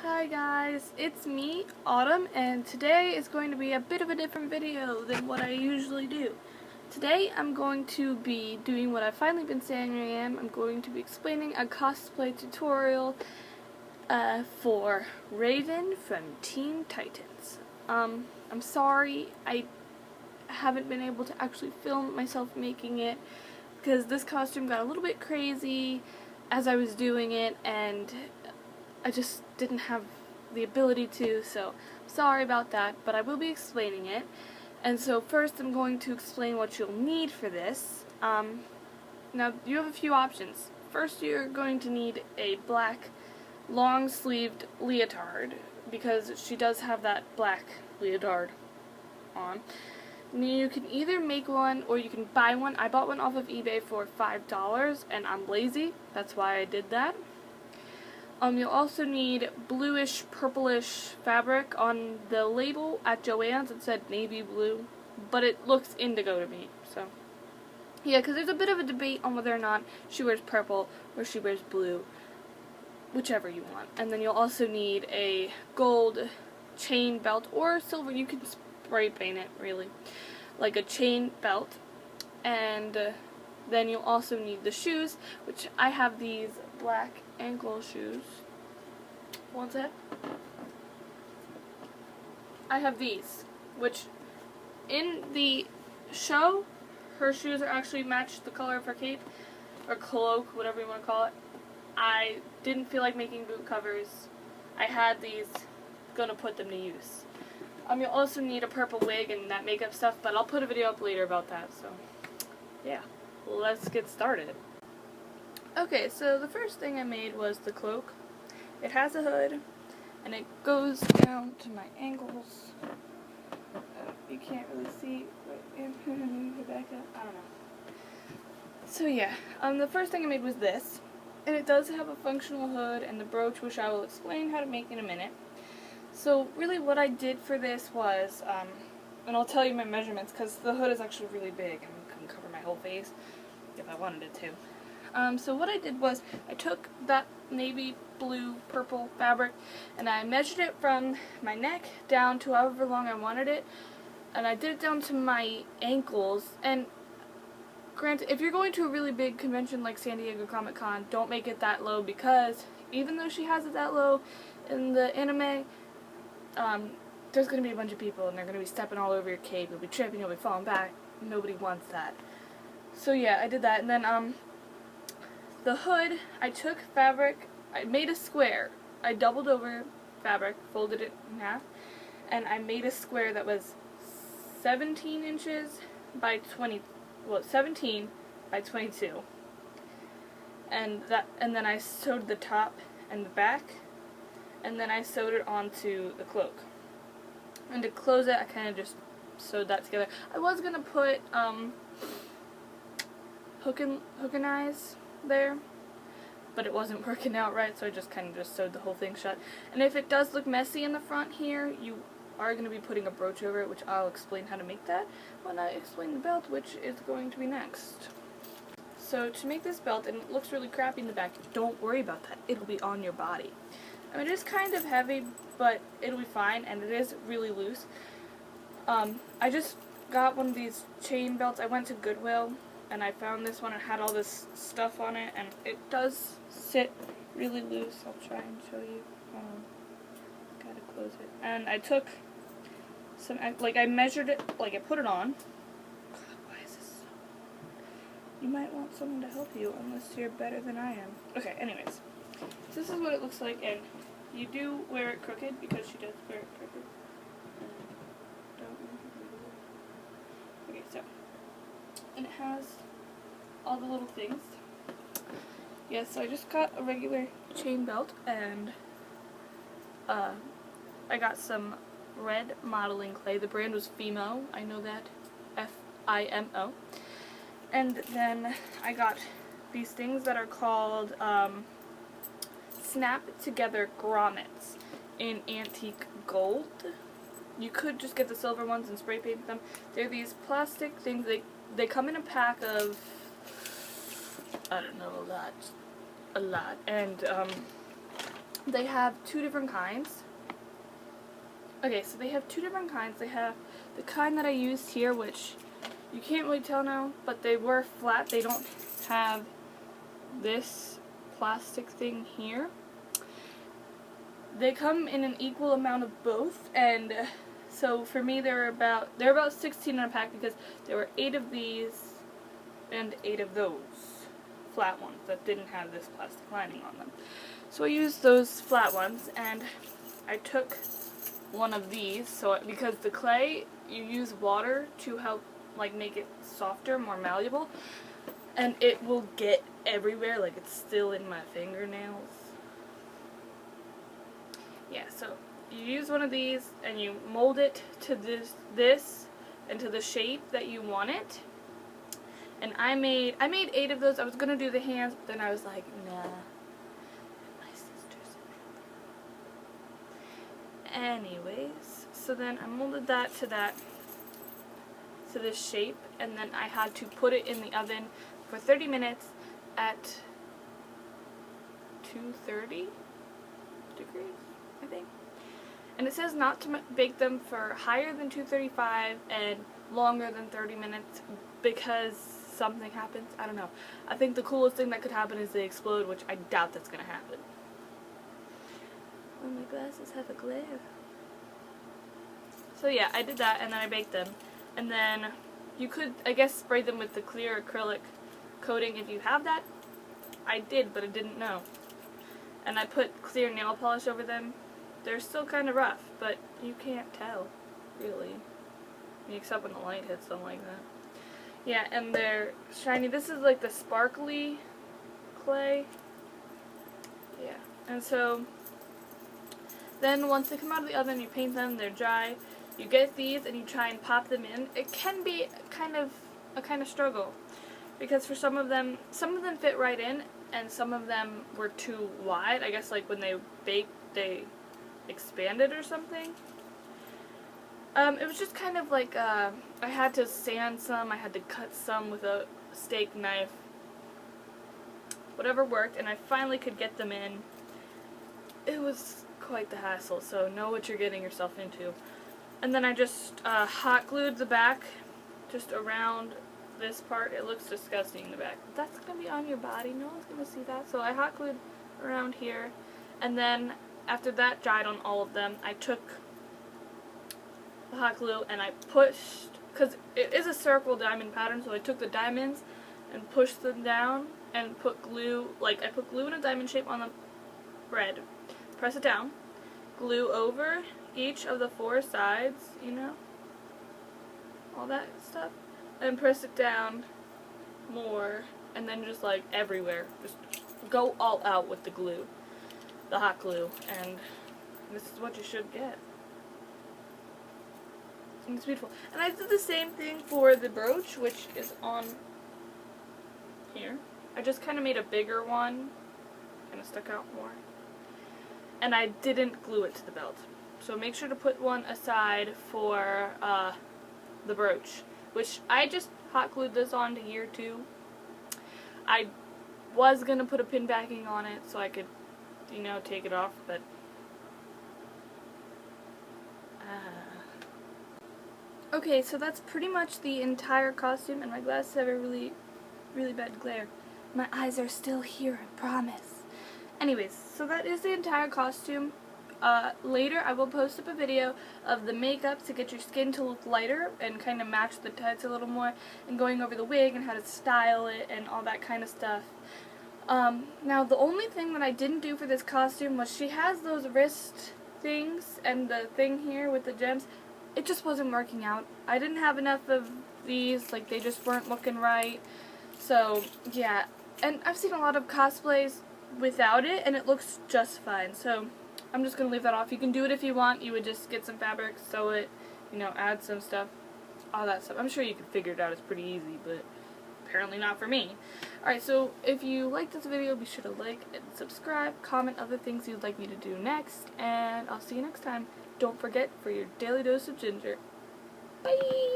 Hi guys, it's me, Autumn, and today is going to be a bit of a different video than what I usually do. Today I'm going to be doing what I've finally been saying I am. I'm going to be explaining a cosplay tutorial for Raven from Teen Titans. I'm sorry I haven't been able to actually film myself making it because this costume got a little bit crazy as I was doing it, and I just didn't have the ability to, so sorry about that, but I will be explaining it. And so first I'm going to explain what you'll need for this. Now you have a few options. First, you're going to need a black long-sleeved leotard, because she does have that black leotard on. You can either make one or you can buy one. I bought one off of eBay for $5 and I'm lazy, that's why I did that. You'll also need bluish, purplish fabric. On the label at Joann's it said navy blue, but it looks indigo to me, so yeah, because there's a bit of a debate on whether or not she wears purple or she wears blue, whichever you want. And then you'll also need a gold chain belt, or silver, you can spray paint it, really, like a chain belt. And then you'll also need the shoes, which I have these black ankle shoes. One sec. I have these, which in the show, her shoes are actually matched the color of her cape, or cloak, whatever you want to call it. I didn't feel like making boot covers. I had these, gonna put them to use. You'll also need a purple wig and that makeup stuff, but I'll put a video up later about that, so yeah. Let's get started. Okay, so the first thing I made was the cloak. It has a hood, and it goes down to my ankles. You can't really see, but move it back up. I don't know. So yeah, the first thing I made was this, and it does have a functional hood and the brooch, which I will explain how to make in a minute. So really what I did for this was, and I'll tell you my measurements, because the hood is actually really big and couldn't cover my whole face if I wanted it to. So what I did was I took that navy blue purple fabric and I measured it from my neck down to however long I wanted it, and I did it down to my ankles. And granted, if you're going to a really big convention like San Diego Comic-Con, don't make it that low, because even though she has it that low in the anime, there's going to be a bunch of people and they're going to be stepping all over your cape, you'll be tripping, you'll be falling back. Nobody wants that. So yeah, I did that. And then the hood, I took fabric, I made a square. I doubled over fabric, folded it in half, and I made a square that was 17 inches by 17 by 22. And then I sewed the top and the back, and then I sewed it onto the cloak. And to close it, I kind of just sewed that together. I was gonna put hook and eyes there, but it wasn't working out right, so I just kind of just sewed the whole thing shut. And if it does look messy in the front here, you are going to be putting a brooch over it, which I'll explain how to make that when I explain the belt, which is going to be next. So to make this belt, and it looks really crappy in the back, don't worry about that. It'll be on your body. I mean, it is kind of heavy, but it'll be fine, and it is really loose. I just got one of these chain belts. I went to Goodwill, and I found this one. It had all this stuff on it, and it does sit really loose. I'll try and show you. Gotta close it. And I took some, like, I measured it, like, I put it on. God, why is this so... You might want someone to help you, unless you're better than I am. Okay, anyways. So this is what it looks like, and you do wear it crooked, because she does wear it crooked. Okay, so, and it has all the little things. Yes, so I just got a regular chain belt, and I got some red modeling clay. The brand was Fimo. I know that. F-I-M-O. And then I got these things that are called Snap Together grommets in antique gold. You could just get the silver ones and spray paint them. They're these plastic things. They come in a pack of, I don't know, a lot. And they have two different kinds. Okay, so they have two different kinds. They have the kind that I used here, which you can't really tell now, but they were flat. They don't have this plastic thing here. They come in an equal amount of both, and so for me they're about 16 in a pack because there were 8 of these and 8 of those flat ones that didn't have this plastic lining on them. So I used those flat ones, and I took one of these, so because the clay, you use water to help like make it softer, more malleable, and it will get everywhere, like it's still in my fingernails. Yeah, so you use one of these and you mold it to this and to the shape that you want it. And I made 8 of those. I was gonna do the hands, but then I was like, nah. My sister's in trouble. Anyways, so then I molded that to this shape, and then I had to put it in the oven for 30 minutes at 230 degrees, I think. And it says not to bake them for higher than 235 and longer than 30 minutes because something happens. I don't know. I think the coolest thing that could happen is they explode, which I doubt that's going to happen. Oh, my glasses have a glare. So yeah, I did that, and then I baked them. And then you could, I guess, spray them with the clear acrylic coating if you have that. I did, but I didn't know. And I put clear nail polish over them. They're still kind of rough, but you can't tell, really. I mean, except when the light hits them like that. Yeah, and they're shiny. This is like the sparkly clay. Yeah, and so then once they come out of the oven, you paint them, they're dry. You get these and you try and pop them in. It can be a kind of struggle because for some of them fit right in and some of them were too wide. I guess like when they baked, they expanded or something. It was just kind of like I had to sand some, I had to cut some with a steak knife. Whatever worked, and I finally could get them in. It was quite the hassle, so know what you're getting yourself into. And then I just hot glued the back just around this part. It looks disgusting in the back. That's going to be on your body. No one's going to see that. So I hot glued around here. And then after that dried on all of them, I took the hot glue and I pushed, because it is a circle diamond pattern, so I took the diamonds and pushed them down and put glue, like I put glue in a diamond shape on the bread. Press it down. Glue over each of the 4 sides, you know, all that stuff, and press it down more, and then just like everywhere, just go all out with the glue, the hot glue, and this is what you should get. It's beautiful. And I did the same thing for the brooch, which is on here. I just kind of made a bigger one, kind of stuck out more. And I didn't glue it to the belt. So make sure to put one aside for the brooch, which I just hot glued this onto here too. I was going to put a pin backing on it so I could, you know, take it off, but okay, so that's pretty much the entire costume, and my glasses have a really, really bad glare. My eyes are still here, I promise. Anyways, so that is the entire costume. Later I will post up a video of the makeup to get your skin to look lighter and kind of match the tights a little more, and going over the wig and how to style it and all that kind of stuff. Now the only thing that I didn't do for this costume was she has those wrist things and the thing here with the gems. It just wasn't working out. I didn't have enough of these, like they just weren't looking right. So yeah, and I've seen a lot of cosplays without it and it looks just fine. So I'm just going to leave that off. You can do it if you want. You would just get some fabric, sew it, you know, add some stuff, all that stuff. I'm sure you can figure it out. It's pretty easy, but apparently not for me. Alright, so if you like this video, be sure to like and subscribe, comment other things you'd like me to do next, and I'll see you next time. Don't forget, for your daily dose of ginger. Bye!